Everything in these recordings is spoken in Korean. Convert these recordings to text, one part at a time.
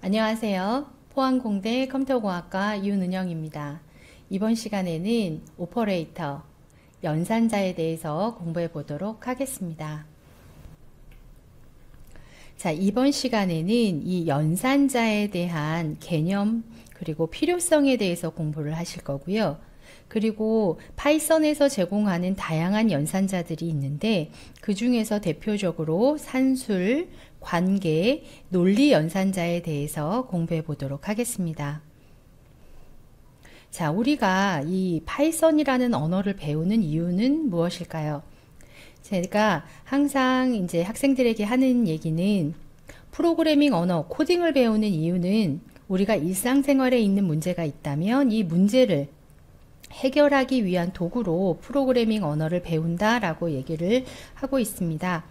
안녕하세요. 포항공대 컴퓨터공학과 윤은영입니다. 이번 시간에는 오퍼레이터, 연산자에 대해서 공부해 보도록 하겠습니다. 자, 이번 시간에는 이 연산자에 대한 개념 그리고 필요성에 대해서 공부를 하실 거고요. 그리고 파이썬에서 제공하는 다양한 연산자들이 있는데 그 중에서 대표적으로 산술, 관계, 논리 연산자에 대해서 공부해 보도록 하겠습니다. 자, 우리가 이 파이썬이라는 언어를 배우는 이유는 무엇일까요? 제가 항상 이제 학생들에게 하는 얘기는 프로그래밍 언어, 코딩을 배우는 이유는 우리가 일상생활에 있는 문제가 있다면 이 문제를 해결하기 위한 도구로 프로그래밍 언어를 배운다라고 얘기를 하고 있습니다.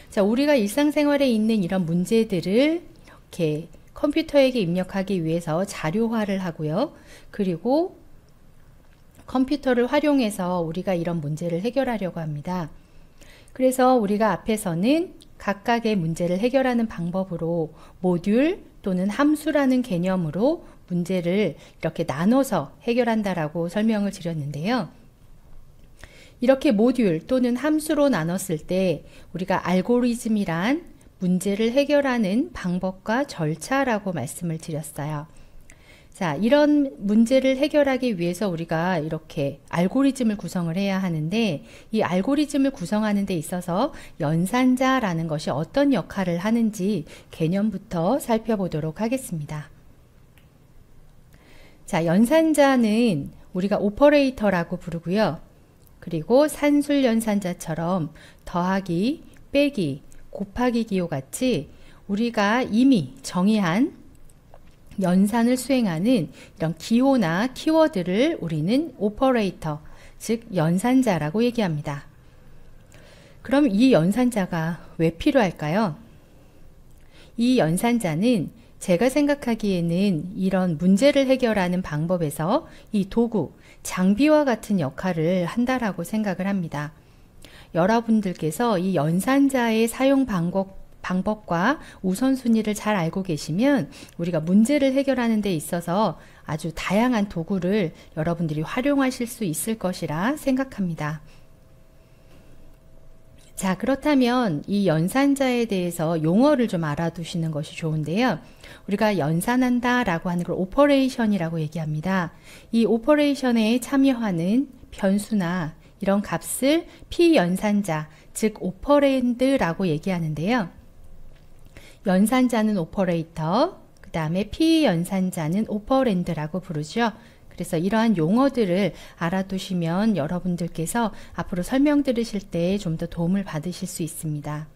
자, 우리가 일상생활에 있는 이런 문제들을 이렇게 컴퓨터에게 입력하기 위해서 자료화를 하고요. 그리고 컴퓨터를 활용해서 우리가 이런 문제를 해결하려고 합니다. 그래서 우리가 앞에서는 각각의 문제를 해결하는 방법으로 모듈 또는 함수라는 개념으로 문제를 이렇게 나눠서 해결한다라고 설명을 드렸는데요. 이렇게 모듈 또는 함수로 나눴을 때 우리가 알고리즘이란 문제를 해결하는 방법과 절차라고 말씀을 드렸어요. 자, 이런 문제를 해결하기 위해서 우리가 이렇게 알고리즘을 구성을 해야 하는데 이 알고리즘을 구성하는 데 있어서 연산자라는 것이 어떤 역할을 하는지 개념부터 살펴보도록 하겠습니다. 자, 연산자는 우리가 오퍼레이터라고 부르고요. 그리고 산술 연산자처럼 더하기, 빼기, 곱하기 기호 같이 우리가 이미 정의한 연산을 수행하는 이런 기호나 키워드를 우리는 오퍼레이터, 즉 연산자라고 얘기합니다. 그럼 이 연산자가 왜 필요할까요? 이 연산자는 제가 생각하기에는 이런 문제를 해결하는 방법에서 이 도구, 장비와 같은 역할을 한다라고 생각을 합니다. 여러분들께서 이 연산자의 사용 방법과 우선순위를 잘 알고 계시면 우리가 문제를 해결하는 데 있어서 아주 다양한 도구를 여러분들이 활용하실 수 있을 것이라 생각합니다. 자, 그렇다면 이 연산자에 대해서 용어를 좀 알아두시는 것이 좋은데요. 우리가 연산한다 라고 하는 걸 오퍼레이션이라고 얘기합니다. 이 오퍼레이션에 참여하는 변수나 이런 값을 피연산자, 즉 오퍼랜드라고 얘기하는데요. 연산자는 오퍼레이터, 그 다음에 피연산자는 오퍼랜드라고 부르죠. 그래서 이러한 용어들을 알아두시면 여러분들께서 앞으로 설명 들으실 때 좀 더 도움을 받으실 수 있습니다.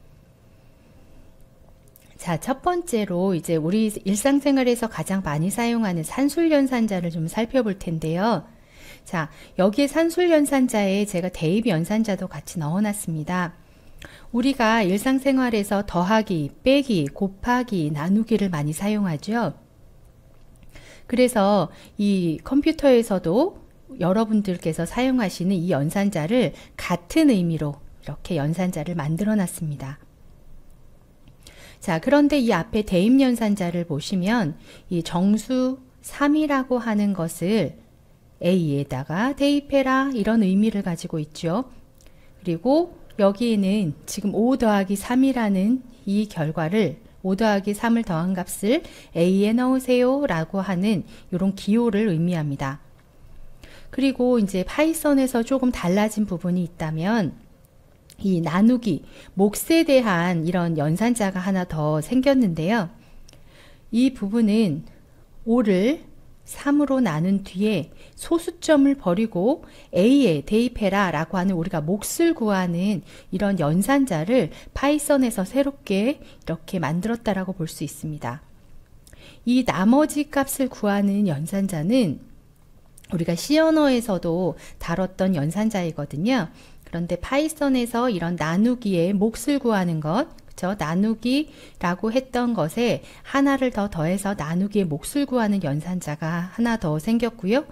자, 첫 번째로 이제 우리 일상생활에서 가장 많이 사용하는 산술연산자를 좀 살펴볼 텐데요. 자, 여기에 산술연산자에 제가 대입연산자도 같이 넣어놨습니다. 우리가 일상생활에서 더하기, 빼기, 곱하기, 나누기를 많이 사용하죠. 그래서 이 컴퓨터에서도 여러분들께서 사용하시는 이 연산자를 같은 의미로 이렇게 연산자를 만들어 놨습니다. 자, 그런데 이 앞에 대입연산자를 보시면 이 정수 3이라고 하는 것을 A에다가 대입해라 이런 의미를 가지고 있죠. 그리고 여기에는 지금 5 더하기 3이라는 이 결과를 5 더하기 3을 더한 값을 A에 넣으세요 라고 하는 이런 기호를 의미합니다. 그리고 이제 파이썬에서 조금 달라진 부분이 있다면 이 나누기, 몫에 대한 이런 연산자가 하나 더 생겼는데요. 이 부분은 5를 3으로 나눈 뒤에 소수점을 버리고 A에 대입해라 라고 하는 우리가 몫을 구하는 이런 연산자를 파이썬에서 새롭게 이렇게 만들었다라고 볼 수 있습니다. 이 나머지 값을 구하는 연산자는 우리가 C 언어에서도 다뤘던 연산자이거든요. 그런데 파이썬에서 이런 나누기에 몫을 구하는 것, 그쵸? 나누기라고 했던 것에 하나를 더 더해서 나누기의 몫을 구하는 연산자가 하나 더 생겼고요.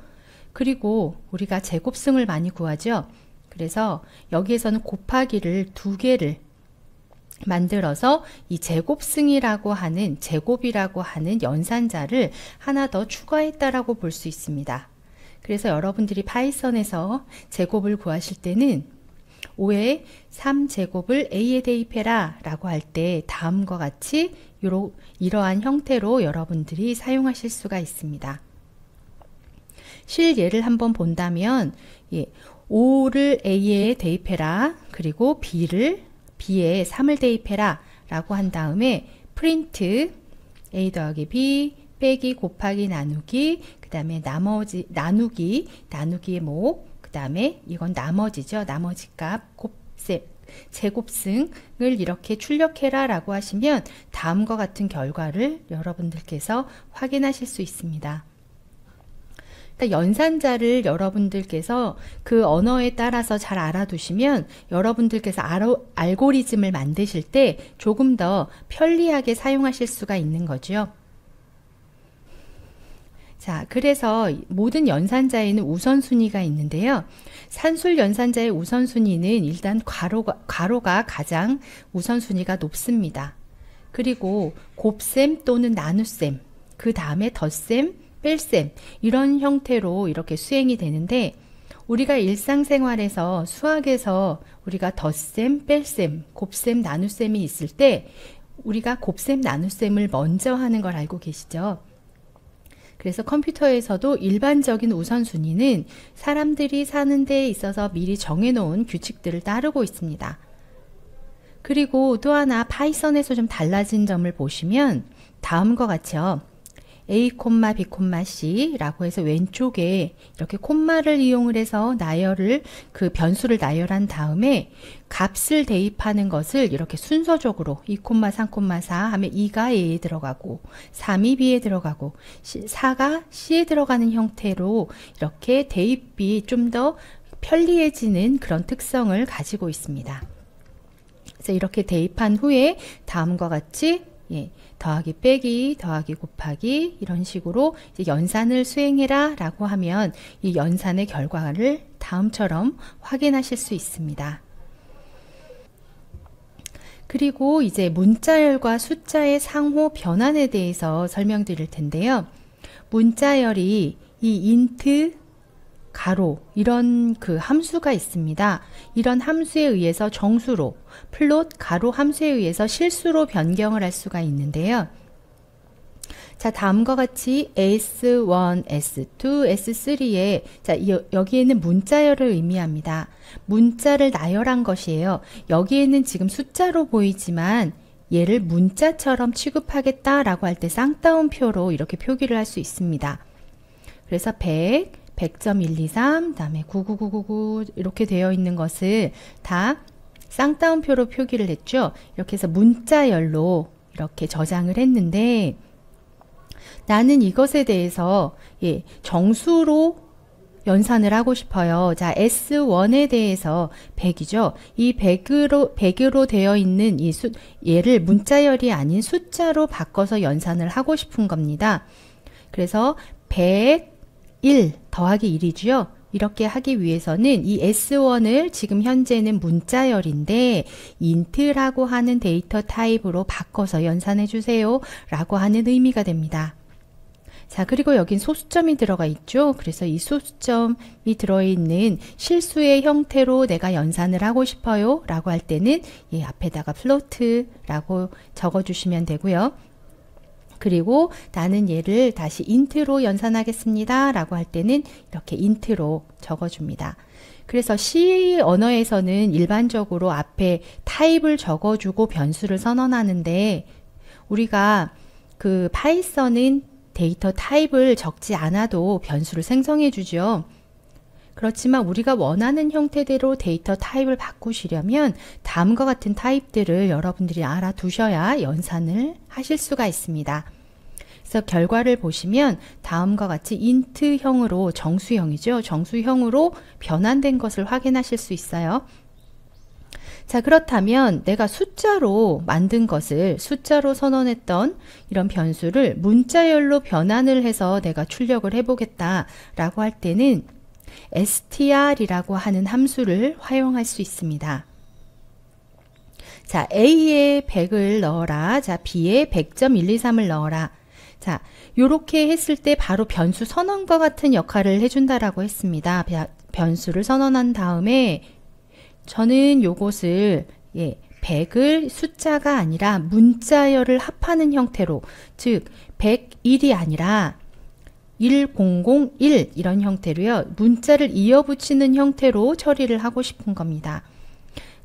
그리고 우리가 제곱승을 많이 구하죠. 그래서 여기에서는 곱하기를 2개를 만들어서 이 제곱승이라고 하는 제곱이라고 하는 연산자를 하나 더 추가했다라고 볼 수 있습니다. 그래서 여러분들이 파이썬에서 제곱을 구하실 때는 5의 3제곱을 A에 대입해라 라고 할 때 다음과 같이 이러한 형태로 여러분들이 사용하실 수가 있습니다. 실예를 한번 본다면 5를 A에 대입해라, 그리고 B에 3을 대입해라 라고 한 다음에 프린트 A 더하기 B 빼기 곱하기 나누기, 그 다음에 나누기의 목, 그 다음에 이건 나머지죠. 나머지 값 제곱승을 이렇게 출력해라 라고 하시면 다음과 같은 결과를 여러분들께서 확인하실 수 있습니다. 연산자를 여러분들께서 그 언어에 따라서 잘 알아두시면 여러분들께서 알고리즘을 만드실 때 조금 더 편리하게 사용하실 수가 있는 거죠. 자, 그래서 모든 연산자에는 우선순위가 있는데요. 산술 연산자의 우선순위는 일단 괄호가 가장 우선순위가 높습니다. 그리고 곱셈 또는 나눗셈, 그 다음에 덧셈, 뺄셈, 이런 형태로 이렇게 수행이 되는데, 우리가 일상생활에서 수학에서 우리가 덧셈, 뺄셈, 곱셈, 나눗셈이 있을 때 우리가 곱셈, 나눗셈을 먼저 하는 걸 알고 계시죠? 그래서 컴퓨터에서도 일반적인 우선순위는 사람들이 사는 데 있어서 미리 정해놓은 규칙들을 따르고 있습니다. 그리고 또 하나 파이썬에서 좀 달라진 점을 보시면 다음과 같이요. A, B, C 라고 해서 왼쪽에 이렇게 콤마를 이용을 해서 그 변수를 나열한 다음에 값을 대입하는 것을 이렇게 순서적으로 2, 3, 4 하면 2가 A에 들어가고 3이 B에 들어가고 4가 C에 들어가는 형태로 이렇게 대입이 좀 더 편리해지는 그런 특성을 가지고 있습니다. 그래서 이렇게 대입한 후에 다음과 같이 더하기 빼기 더하기 곱하기 이런 식으로 이제 연산을 수행해라 라고 하면 이 연산의 결과를 다음처럼 확인하실 수 있습니다. 그리고 이제 문자열과 숫자의 상호 변환에 대해서 설명드릴 텐데요. 문자열이 이 인트 가로 이런 그 함수가 있습니다. 이런 함수에 의해서 정수로, 플롯 가로 함수에 의해서 실수로 변경을 할 수가 있는데요. 자, 다음과 같이 S1, S2, S3에 자, 여기에는 문자열을 의미합니다. 문자를 나열한 것이에요. 여기에는 지금 숫자로 보이지만 얘를 문자처럼 취급하겠다라고 할 때 쌍따옴표로 이렇게 표기를 할 수 있습니다. 그래서 100, 100.123, 다음에 99999 이렇게 되어 있는 것을 다 쌍따옴표로 표기를 했죠. 이렇게 해서 문자열로 이렇게 저장을 했는데 나는 이것에 대해서 정수로 연산을 하고 싶어요. 자, S1에 대해서 100이죠. 이 100으로 되어 있는 얘를 문자열이 아닌 숫자로 바꿔서 연산을 하고 싶은 겁니다. 그래서 100 1 더하기 1이죠. 이렇게 하기 위해서는 이 S1을 지금 현재는 문자열인데 int라고 하는 데이터 타입으로 바꿔서 연산해 주세요 라고 하는 의미가 됩니다. 자, 그리고 여긴 소수점이 들어가 있죠. 그래서 이 소수점이 들어있는 실수의 형태로 내가 연산을 하고 싶어요 라고 할 때는 앞에다가 플로트라고 적어주시면 되고요. 그리고 나는 얘를 다시 int로 연산하겠습니다 라고 할 때는 이렇게 int로 적어줍니다. 그래서 C 언어에서는 일반적으로 앞에 타입을 적어주고 변수를 선언하는데 우리가 그 파이썬은 데이터 타입을 적지 않아도 변수를 생성해 주죠. 그렇지만 우리가 원하는 형태대로 데이터 타입을 바꾸시려면 다음과 같은 타입들을 여러분들이 알아두셔야 연산을 하실 수가 있습니다. 그래서 결과를 보시면 다음과 같이 int형으로 정수형이죠. 정수형으로 변환된 것을 확인하실 수 있어요. 자, 그렇다면 내가 숫자로 만든 것을 숫자로 선언했던 이런 변수를 문자열로 변환을 해서 내가 출력을 해보겠다 라고 할 때는 str이라고 하는 함수를 활용할 수 있습니다. 자, A에 100을 넣어라. 자, B에 100.123을 넣어라. 자, 요렇게 했을 때 바로 변수 선언과 같은 역할을 해준다라고 했습니다. 변수를 선언한 다음에 저는 요것을 100을 숫자가 아니라 문자열을 합하는 형태로, 즉 101이 아니라 1001 이런 형태로요. 문자를 이어붙이는 형태로 처리를 하고 싶은 겁니다.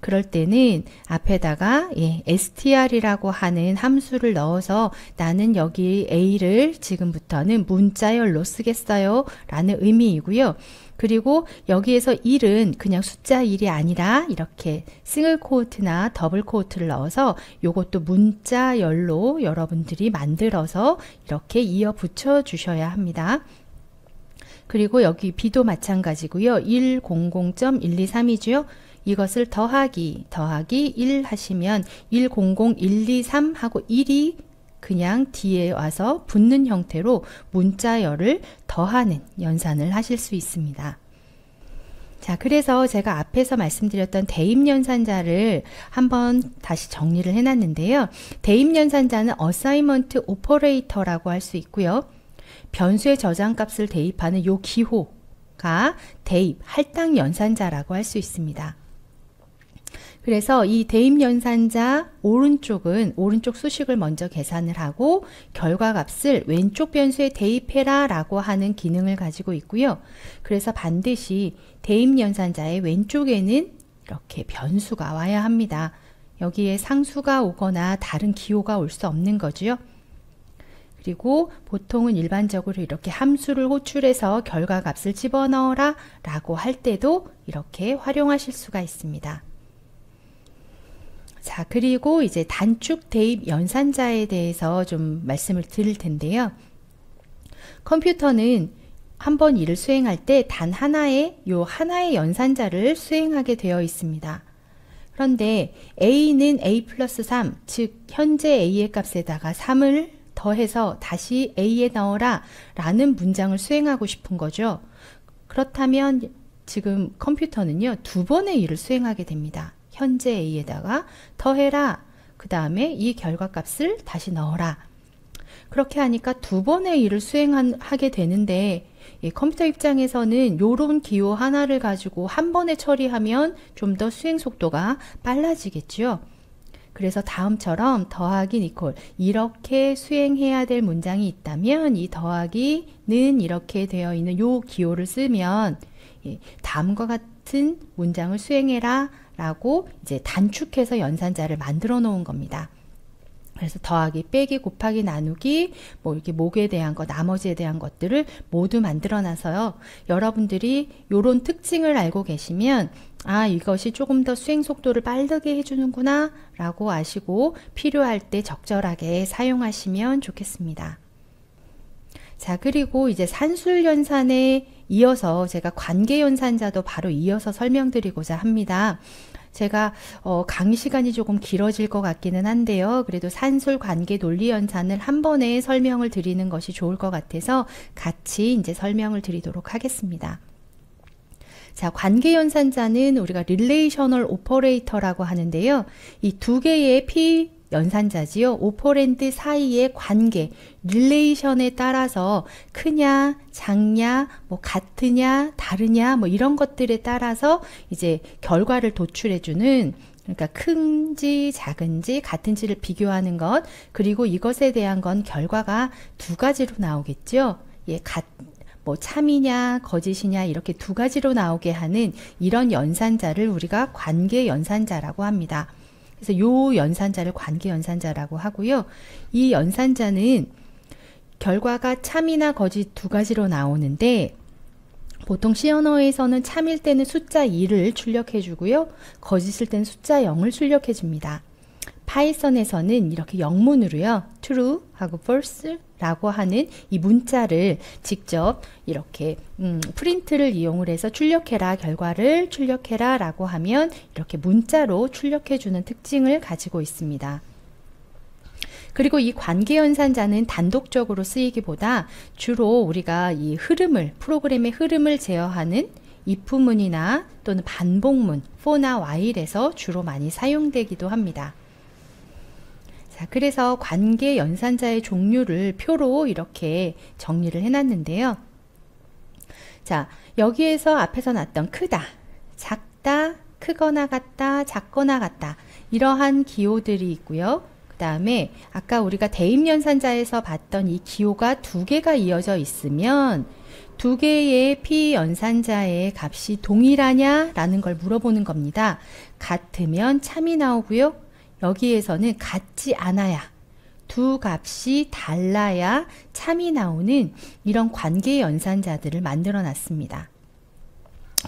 그럴 때는 앞에다가 str이라고 하는 함수를 넣어서 나는 여기 A를 지금부터는 문자열로 쓰겠어요 라는 의미이고요. 그리고 여기에서 1은 그냥 숫자 1이 아니라 이렇게 싱글 코트나 더블 코트를 넣어서 요것도 문자열로 여러분들이 만들어서 이렇게 이어 붙여 주셔야 합니다. 그리고 여기 B도 마찬가지고요. 100.123이죠. 이것을 더하기 1 하시면 100123 하고 1이 그냥 뒤에 와서 붙는 형태로 문자열을 더하는 연산을 하실 수 있습니다. 자, 그래서 제가 앞에서 말씀드렸던 대입연산자를 한번 다시 정리를 해놨는데요. 대입연산자는 어사이먼트 오퍼레이터라고 할 수 있고요. 변수의 저장값을 대입하는 요 기호가 대입 할당 연산자라고 할 수 있습니다. 그래서 이 대입연산자 오른쪽은 오른쪽 수식을 먼저 계산을 하고 결과값을 왼쪽 변수에 대입해라 라고 하는 기능을 가지고 있고요. 그래서 반드시 대입연산자의 왼쪽에는 이렇게 변수가 와야 합니다. 여기에 상수가 오거나 다른 기호가 올 수 없는 거죠. 그리고 보통은 일반적으로 이렇게 함수를 호출해서 결과값을 집어넣어라 라고 할 때도 이렇게 활용하실 수가 있습니다. 자, 그리고 이제 단축 대입 연산자에 대해서 좀 말씀을 드릴 텐데요. 컴퓨터는 한번 일을 수행할 때 단 하나의 연산자를 수행하게 되어 있습니다. 그런데 A는 A 플러스 3, 즉 현재 A의 값에다가 3을 더해서 다시 A에 넣어라 라는 문장을 수행하고 싶은 거죠. 그렇다면 지금 컴퓨터는요, 두 번의 일을 수행하게 됩니다. 현재 A에다가 더해라. 그 다음에 이 결과값을 다시 넣어라. 그렇게 하니까 두 번의 일을 수행하게 되는데 컴퓨터 입장에서는 요런 기호 하나를 가지고 한 번에 처리하면 좀 더 수행 속도가 빨라지겠죠. 그래서 다음처럼 더하기 니콜 이렇게 수행해야 될 문장이 있다면 이 더하기는 이렇게 되어 있는 요 기호를 쓰면 다음과 같은 문장을 수행해라 라고 이제 단축해서 연산자를 만들어 놓은 겁니다. 그래서 더하기, 빼기, 곱하기, 나누기, 뭐 이렇게 목에 대한 것, 나머지에 대한 것들을 모두 만들어 놔서요. 여러분들이 요런 특징을 알고 계시면 아, 이것이 조금 더 수행 속도를 빠르게 해주는구나 라고 아시고 필요할 때 적절하게 사용하시면 좋겠습니다. 자, 그리고 이제 산술연산에 이어서 제가 관계연산자도 바로 이어서 설명드리고자 합니다. 제가 강의 시간이 조금 길어질 것 같기는 한데요. 그래도 산술 관계 논리 연산을 한 번에 설명을 드리는 것이 좋을 것 같아서 같이 이제 설명을 드리도록 하겠습니다. 자, 관계 연산자는 우리가 릴레이셔널 오퍼레이터라고 하는데요. 이 두 개의 연산자지요. 오퍼랜드 사이의 관계, 릴레이션에 따라서 크냐, 작냐, 뭐 같으냐, 다르냐, 뭐 이런 것들에 따라서 이제 결과를 도출해주는, 그러니까 큰지 작은지 같은지를 비교하는 것, 그리고 이것에 대한 건 결과가 두 가지로 나오겠죠. 뭐 참이냐 거짓이냐 이렇게 두 가지로 나오게 하는 이런 연산자를 우리가 관계 연산자라고 합니다. 그래서 요 연산자를 관계 연산자라고 하고요. 이 연산자는 결과가 참이나 거짓 두 가지로 나오는데 보통 C 언어에서는 참일 때는 숫자 2를 출력해 주고요. 거짓일 때는 숫자 0을 출력해 줍니다. 파이썬에서는 이렇게 영문으로요. true 하고 false 라고 하는 이 문자를 직접 이렇게 프린트를 이용을 해서 출력해라, 결과를 출력해라 라고 하면 이렇게 문자로 출력해 주는 특징을 가지고 있습니다. 그리고 이 관계연산자는 단독적으로 쓰이기보다 주로 우리가 이 흐름을, 프로그램의 흐름을 제어하는 if문이나 또는 반복문 for나 while에서 주로 많이 사용되기도 합니다. 자, 그래서 관계 연산자의 종류를 표로 이렇게 정리를 해놨는데요. 자, 여기에서 앞에서 났던 크다, 작다, 크거나 같다, 작거나 같다, 이러한 기호들이 있고요. 그 다음에 아까 우리가 대입연산자에서 봤던 이 기호가 두 개가 이어져 있으면 두 개의 피연산자의 값이 동일하냐 라는 걸 물어보는 겁니다. 같으면 참이 나오고요. 여기에서는 같지 않아야, 두 값이 달라야 참이 나오는 이런 관계 연산자들을 만들어 놨습니다.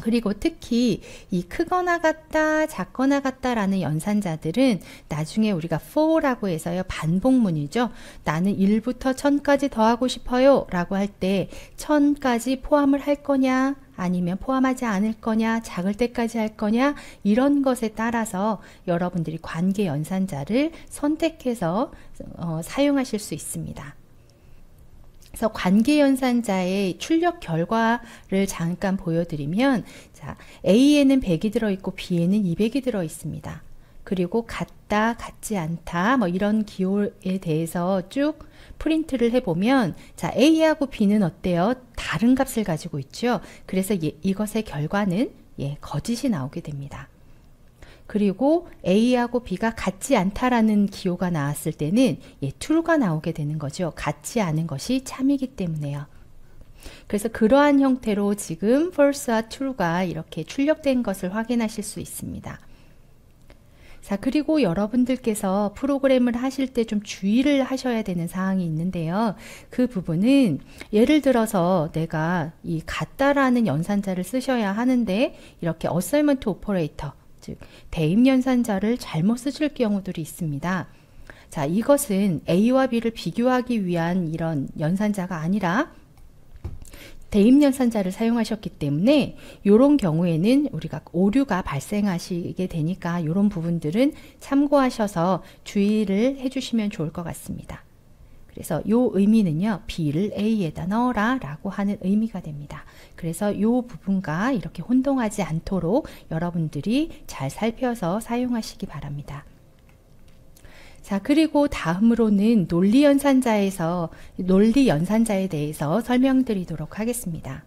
그리고 특히 이 크거나 같다, 작거나 같다라는 연산자들은 나중에 우리가 for라고 해서요, 반복문이죠. 나는 1부터 1000까지 더하고 싶어요 라고 할 때 1000까지 포함을 할 거냐, 아니면 포함하지 않을 거냐, 작을 때까지 할 거냐, 이런 것에 따라서 여러분들이 관계 연산자를 선택해서 사용하실 수 있습니다. 그래서 관계연산자의 출력 결과를 잠깐 보여드리면, 자, A에는 100이 들어있고 B에는 200이 들어있습니다. 그리고 같다, 같지 않다, 뭐 이런 기호에 대해서 쭉 프린트를 해보면, 자, A하고 B는 어때요? 다른 값을 가지고 있죠. 그래서 이것의 결과는 거짓이 나오게 됩니다. 그리고 A하고 B가 같지 않다라는 기호가 나왔을 때는 true가 나오게 되는 거죠. 같지 않은 것이 참이기 때문에요. 그래서 그러한 형태로 지금 false와 true가 이렇게 출력된 것을 확인하실 수 있습니다. 자, 그리고 여러분들께서 프로그램을 하실 때 좀 주의를 하셔야 되는 사항이 있는데요. 그 부분은 예를 들어서 내가 이 같다라는 연산자를 쓰셔야 하는데 이렇게 assignment operator, 즉 대입연산자를 잘못 쓰실 경우들이 있습니다. 자, 이것은 A와 B를 비교하기 위한 이런 연산자가 아니라 대입연산자를 사용하셨기 때문에 이런 경우에는 우리가 오류가 발생하시게 되니까 이런 부분들은 참고하셔서 주의를 해주시면 좋을 것 같습니다. 그래서 이 의미는요, B를 A에다 넣어라 라고 하는 의미가 됩니다. 그래서 이 부분과 이렇게 혼동하지 않도록 여러분들이 잘 살펴서 사용하시기 바랍니다. 자, 그리고 다음으로는 논리연산자에 대해서 설명드리도록 하겠습니다.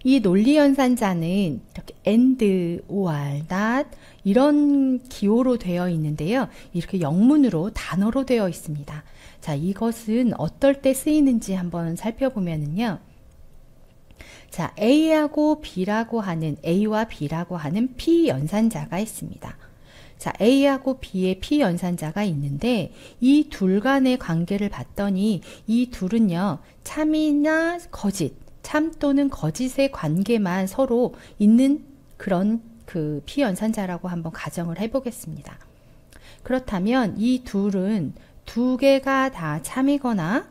이 논리연산자는 이렇게 and, or, that 이런 기호로 되어 있는데요. 이렇게 영문으로 단어로 되어 있습니다. 자, 이것은 어떨 때 쓰이는지 한번 살펴보면은요. 자, A하고 B라고 하는, A와 B라고 하는 P연산자가 있습니다. 자, A하고 B의 P연산자가 있는데 이 둘 간의 관계를 봤더니 이 둘은요, 참이나 거짓, 참 또는 거짓의 관계만 서로 있는 그런 그 P연산자라고 한번 가정을 해보겠습니다. 그렇다면 이 둘은 두 개가 다 참이거나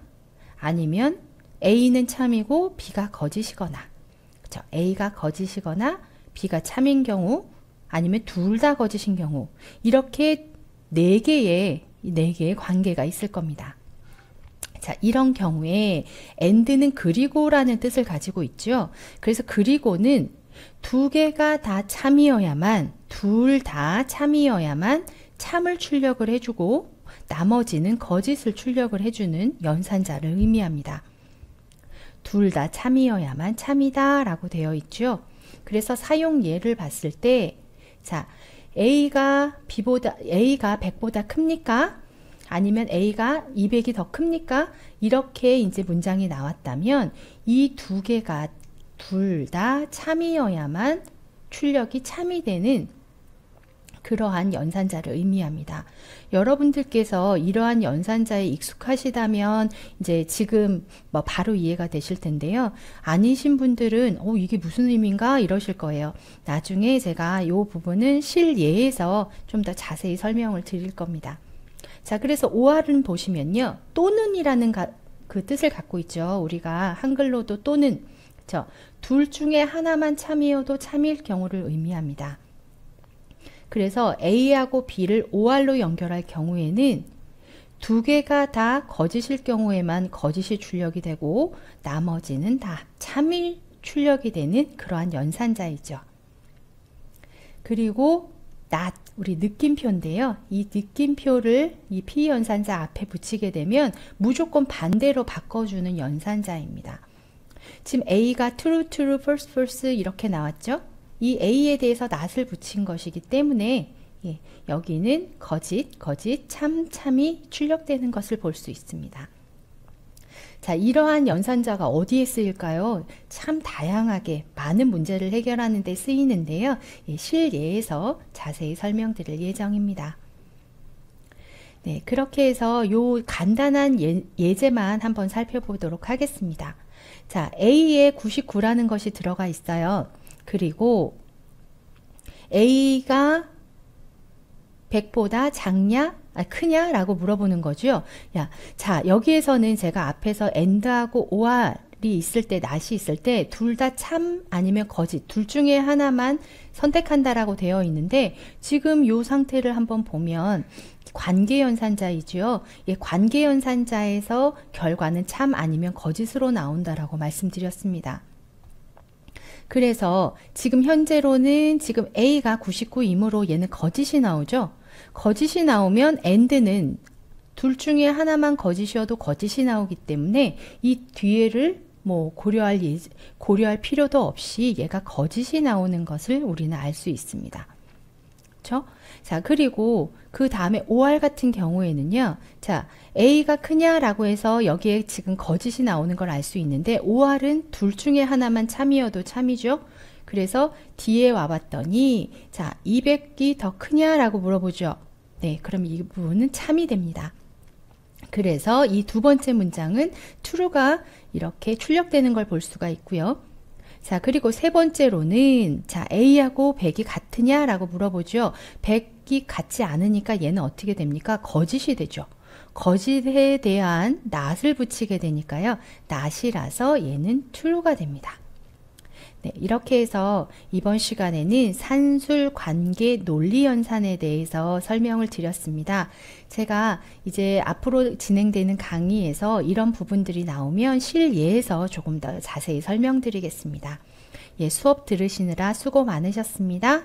아니면 A는 참이고 B가 거짓이거나, 그렇죠? A가 거짓이거나 B가 참인 경우, 아니면 둘 다 거짓인 경우, 이렇게 네 개의 관계가 있을 겁니다. 자, 이런 경우에 and는 그리고라는 뜻을 가지고 있죠. 그래서 그리고는 두 개가 다 참이어야만, 둘 다 참이어야만 참을 출력을 해주고 나머지는 거짓을 출력을 해주는 연산자를 의미합니다. 둘 다 참이어야만 참이다 라고 되어 있죠. 그래서 사용 예를 봤을 때, 자, A가 100보다 큽니까? 아니면 A가 200이 더 큽니까? 이렇게 이제 문장이 나왔다면 이 두 개가 둘 다 참이어야만 출력이 참이 되는 그러한 연산자를 의미합니다. 여러분들께서 이러한 연산자에 익숙하시다면 이제 지금 뭐 바로 이해가 되실 텐데요. 아니신 분들은 이게 무슨 의미인가 이러실 거예요. 나중에 제가 이 부분은 실예에서 좀 더 자세히 설명을 드릴 겁니다. 자, 그래서 OR은 보시면요, 또는이라는 그 뜻을 갖고 있죠. 우리가 한글로도 또는, 그렇죠? 둘 중에 하나만 참이어도 참일 경우를 의미합니다. 그래서 A하고 B를 OR로 연결할 경우에는 두 개가 다 거짓일 경우에만 거짓이 출력이 되고 나머지는 다 참일 출력이 되는 그러한 연산자이죠. 그리고 not, 우리 느낌표인데요. 이 느낌표를 이 피연산자 앞에 붙이게 되면 무조건 반대로 바꿔주는 연산자입니다. 지금 A가 true, true, false, false 이렇게 나왔죠? 이 A에 대해서 not을 붙인 것이기 때문에 여기는 거짓, 거짓, 참, 참이 출력되는 것을 볼 수 있습니다. 자, 이러한 연산자가 어디에 쓰일까요? 참 다양하게 많은 문제를 해결하는 데 쓰이는데요. 실예에서 자세히 설명드릴 예정입니다. 네, 그렇게 해서 요 간단한 예제만 한번 살펴보도록 하겠습니다. 자, A에 99라는 것이 들어가 있어요. 그리고 A가 100보다 작냐? 크냐? 라고 물어보는 거죠. 자, 여기에서는 제가 앞에서 and하고 or이 있을 때, not이 있을 때 둘 다 참 아니면 거짓 둘 중에 하나만 선택한다라고 되어 있는데 지금 이 상태를 한번 보면 관계연산자이죠. 관계연산자에서 결과는 참 아니면 거짓으로 나온다라고 말씀드렸습니다. 그래서 지금 현재로는 지금 A가 99이므로 얘는 거짓이 나오죠. 거짓이 나오면 and는 둘 중에 하나만 거짓이어도 거짓이 나오기 때문에 이 뒤에를 뭐 고려할 필요도 없이 얘가 거짓이 나오는 것을 우리는 알 수 있습니다. 그렇죠? 자, 그리고 그 다음에 or 같은 경우에는요. 자, A가 크냐라고 해서 여기에 지금 거짓이 나오는 걸 알 수 있는데 or은 둘 중에 하나만 참이어도 참이죠. 그래서 뒤에 와봤더니 자, 200이 더 크냐라고 물어보죠. 네, 그럼 이 부분은 참이 됩니다. 그래서 이 두 번째 문장은 true가 이렇게 출력되는 걸 볼 수가 있고요. 자, 그리고 세 번째로는 자, A하고 100이 같으냐라고 물어보죠. 100이 같지 않으니까 얘는 어떻게 됩니까? 거짓이 되죠. 거짓에 대한 not을 붙이게 되니까요. not이라서 얘는 true가 됩니다. 네, 이렇게 해서 이번 시간에는 산술 관계 논리 연산에 대해서 설명을 드렸습니다. 제가 이제 앞으로 진행되는 강의에서 이런 부분들이 나오면 실예에서 조금 더 자세히 설명드리겠습니다. 수업 들으시느라 수고 많으셨습니다.